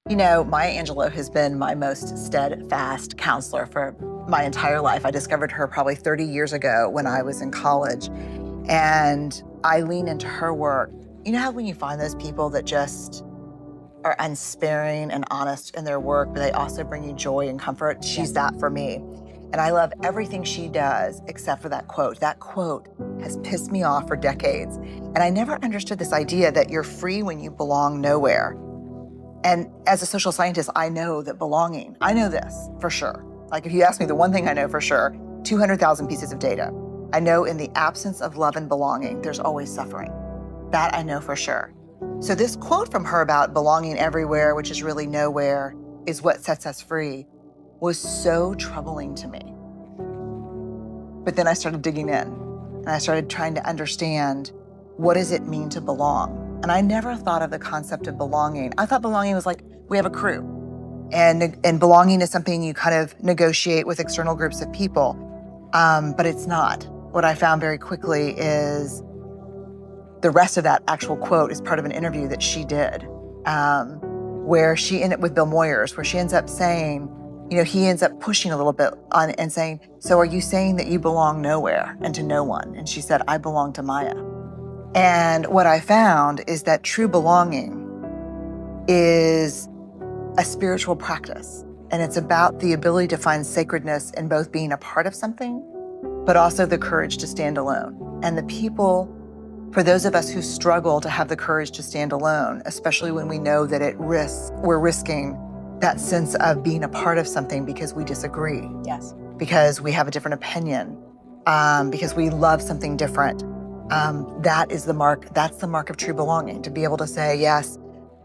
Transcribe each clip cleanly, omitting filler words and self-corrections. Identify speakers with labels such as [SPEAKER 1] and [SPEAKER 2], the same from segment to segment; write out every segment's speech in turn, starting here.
[SPEAKER 1] You know, Maya Angelou has been my most steadfast counselor for my entire life. I discovered her probably 30 years ago when I was in college, and I lean into her work. You know how when you find those people that just are unsparing and honest in their work, but they also bring you joy and comfort? She's that for me. And I love everything she does except for that quote. That quote has pissed me off for decades. And I never understood this idea that you're free when you belong nowhere. And as a social scientist, I know that belonging, I know this for sure. Like if you ask me the one thing I know for sure, 200,000 pieces of data. I know in the absence of love and belonging, there's always suffering. That I know for sure. So this quote from her about belonging everywhere, which is really nowhere, is what sets us free, was so troubling to me. But then I started digging in and I started trying to understand, what does it mean to belong? And I never thought of the concept of belonging. I thought belonging was like, we have a crew. And belonging is something you kind of negotiate with external groups of people. But it's not. What I found very quickly is the rest of that actual quote is part of an interview that she did, where she ended up with Bill Moyers, where she ends up saying, you know, he ends up pushing a little bit on and saying, so are you saying that you belong nowhere and to no one? And she said, I belong to Maya. And what I found is that true belonging is a spiritual practice. And it's about the ability to find sacredness in both being a part of something, but also the courage to stand alone. And the people, for those of us who struggle to have the courage to stand alone, especially when we know that we're risking that sense of being a part of something because we disagree.
[SPEAKER 2] Yes.
[SPEAKER 1] Because we have a different opinion, because we love something different. That's the mark of true belonging, to be able to say, yes,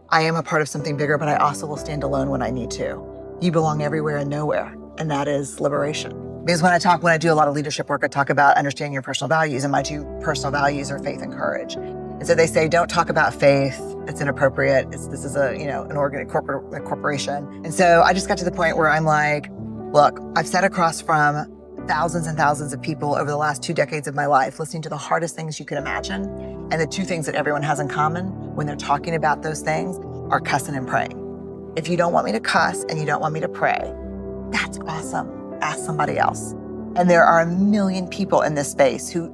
[SPEAKER 1] I am a part of something bigger, but I also will stand alone when I need to. You belong everywhere and nowhere, and that is liberation. Because when I do a lot of leadership work, I talk about understanding your personal values, and my two personal values are faith and courage. And so they say, don't talk about faith. It's inappropriate. This is a corporation. And so I just got to the point where I'm like, look, I've sat across from thousands and thousands of people over the last 2 decades of my life, listening to the hardest things you can imagine. And the two things that everyone has in common when they're talking about those things are cussing and praying. If you don't want me to cuss and you don't want me to pray, that's awesome. Ask somebody else. And there are a million people in this space who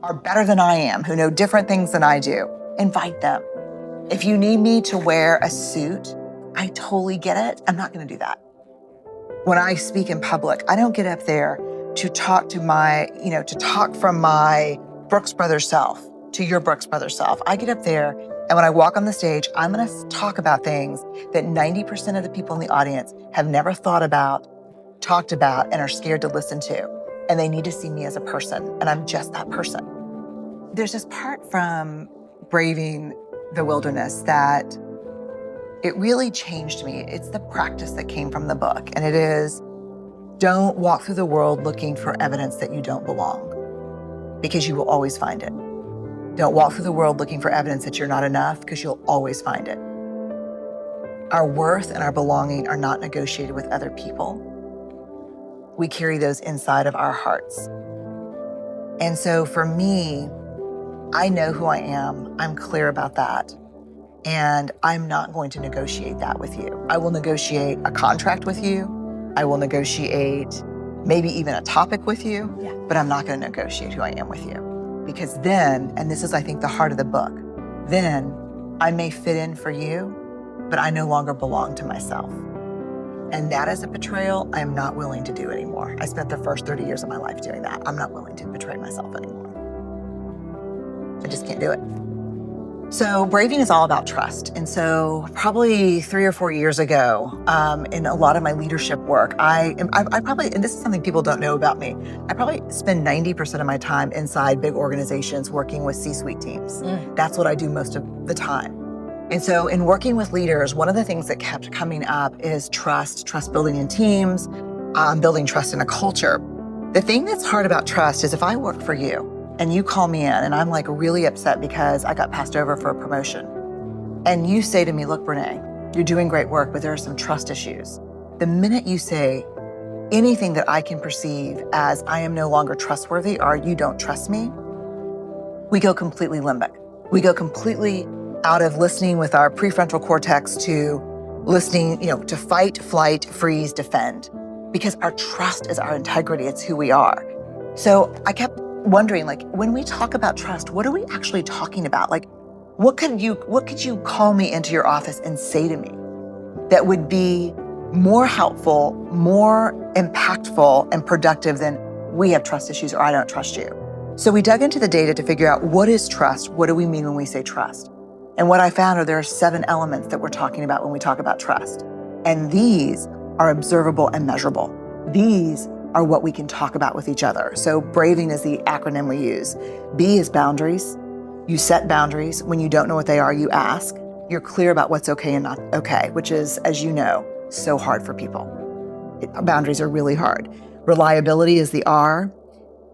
[SPEAKER 1] are better than I am, who know different things than I do. Invite them. If you need me to wear a suit, I totally get it. I'm not going to do that. When I speak in public, I don't get up there to talk from my Brooks Brothers self to your Brooks Brothers self. I get up there, and when I walk on the stage, I'm going to talk about things that 90% of the people in the audience have never thought about, talked about, and are scared to listen to. And they need to see me as a person, and I'm just that person. There's this part from Braving the Wilderness that it really changed me. It's the practice that came from the book, and it is, don't walk through the world looking for evidence that you don't belong, because you will always find it. Don't walk through the world looking for evidence that you're not enough, because you'll always find it. Our worth and our belonging are not negotiated with other people. We carry those inside of our hearts. And so for me, I know who I am. I'm clear about that. And I'm not going to negotiate that with you. I will negotiate a contract with you. I will negotiate maybe even a topic with you, but I'm not going to negotiate who I am with you. Because then, and this is, I think, the heart of the book, then I may fit in for you, but I no longer belong to myself. And that is a betrayal I am not willing to do anymore. I spent the first 30 years of my life doing that. I'm not willing to betray myself anymore. I just can't do it. So Braving is all about trust. And so probably 3 or 4 years ago, in a lot of my leadership work, I probably, and this is something people don't know about me, I probably spend 90% of my time inside big organizations working with C-suite teams. That's what I do most of the time. And so in working with leaders, one of the things that kept coming up is trust building in teams, building trust in a culture. The thing that's hard about trust is if I work for you, and you call me in and I'm like really upset because I got passed over for a promotion. And you say to me, look, Brené, you're doing great work, but there are some trust issues. The minute you say anything that I can perceive as I am no longer trustworthy or you don't trust me, we go completely limbic. We go completely out of listening with our prefrontal cortex to listening, to fight, flight, freeze, defend, because our trust is our integrity. It's who we are. So I kept wondering, when we talk about trust, what are we actually talking about? What could you call me into your office and say to me that would be more helpful, more impactful, and productive than we have trust issues or I don't trust you? So we dug into the data to figure out, what is trust? What do we mean when we say trust? And what I found are there are 7 elements that we're talking about when we talk about trust. And these are observable and measurable. These are what we can talk about with each other. So braving is the acronym we use. B is boundaries. You set boundaries. When you don't know what they are, you ask. You're clear about what's okay and not okay, which is, as you know, so hard for people. Boundaries are really hard. Reliability is the R.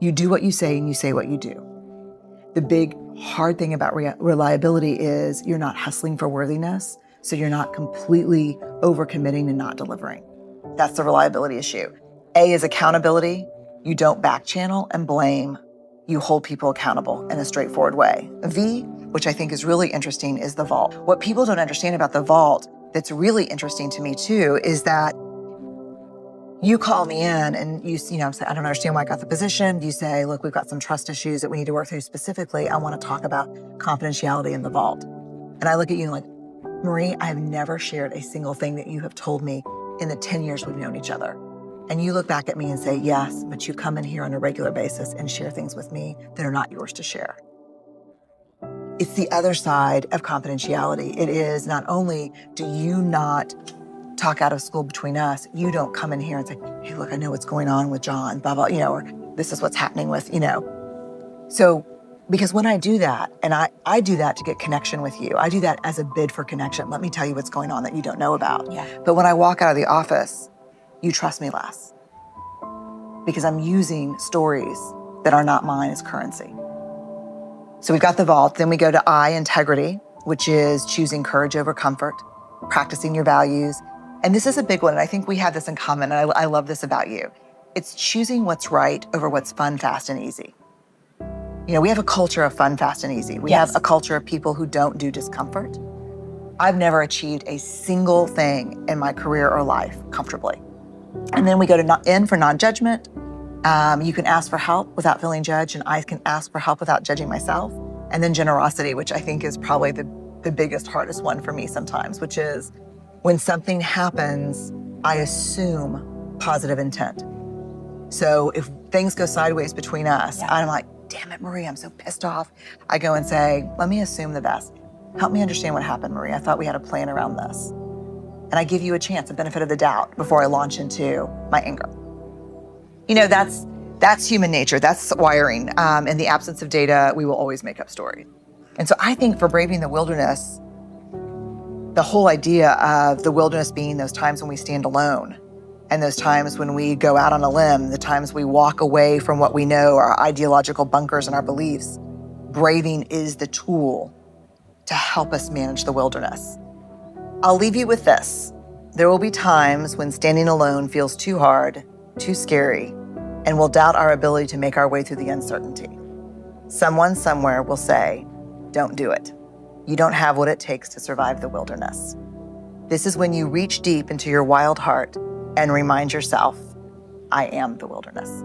[SPEAKER 1] You do what you say and you say what you do. The big hard thing about reliability is you're not hustling for worthiness, so you're not completely overcommitting and not delivering. That's the reliability issue. A is accountability. You don't back channel and blame. You hold people accountable in a straightforward way. V, which I think is really interesting, is the vault. What people don't understand about the vault that's really interesting to me too is that you call me in and you say, I don't understand why I got the position. You say, look, we've got some trust issues that we need to work through. Specifically, I want to talk about confidentiality in the vault. And I look at you like, Marie, I have never shared a single thing that you have told me in the 10 years we've known each other. And you look back at me and say, yes, but you come in here on a regular basis and share things with me that are not yours to share. It's the other side of confidentiality. It is not only do you not talk out of school between us, you don't come in here and say, hey, look, I know what's going on with John, blah, blah, or this is what's happening with, So, because when I do that, and I do that to get connection with you, I do that as a bid for connection. Let me tell you what's going on that you don't know about.
[SPEAKER 2] Yeah.
[SPEAKER 1] But when I walk out of the office, you trust me less because I'm using stories that are not mine as currency. So we've got the vault. Then we go to I, integrity, which is choosing courage over comfort, practicing your values. And this is a big one, and I think we have this in common, and I love this about you. It's choosing what's right over what's fun, fast, and easy. We have a culture of fun, fast, and easy. We have a culture of people who don't do discomfort. I've never achieved a single thing in my career or life comfortably. And then we go to N for non-judgment. You can ask for help without feeling judged, and I can ask for help without judging myself. And then generosity, which I think is probably the biggest, hardest one for me sometimes, which is when something happens, I assume positive intent. So if things go sideways between us, I'm like, damn it, Marie, I'm so pissed off. I go and say, let me assume the best. Help me understand what happened, Marie. I thought we had a plan around this. And I give you a chance, a benefit of the doubt before I launch into my anger. That's human nature. That's wiring. In the absence of data, we will always make up stories. And so I think for braving the wilderness, the whole idea of the wilderness being those times when we stand alone and those times when we go out on a limb, the times we walk away from what we know, our ideological bunkers and our beliefs, braving is the tool to help us manage the wilderness. I'll leave you with this. There will be times when standing alone feels too hard, too scary, and we'll doubt our ability to make our way through the uncertainty. Someone somewhere will say, don't do it. You don't have what it takes to survive the wilderness. This is when you reach deep into your wild heart and remind yourself, I am the wilderness.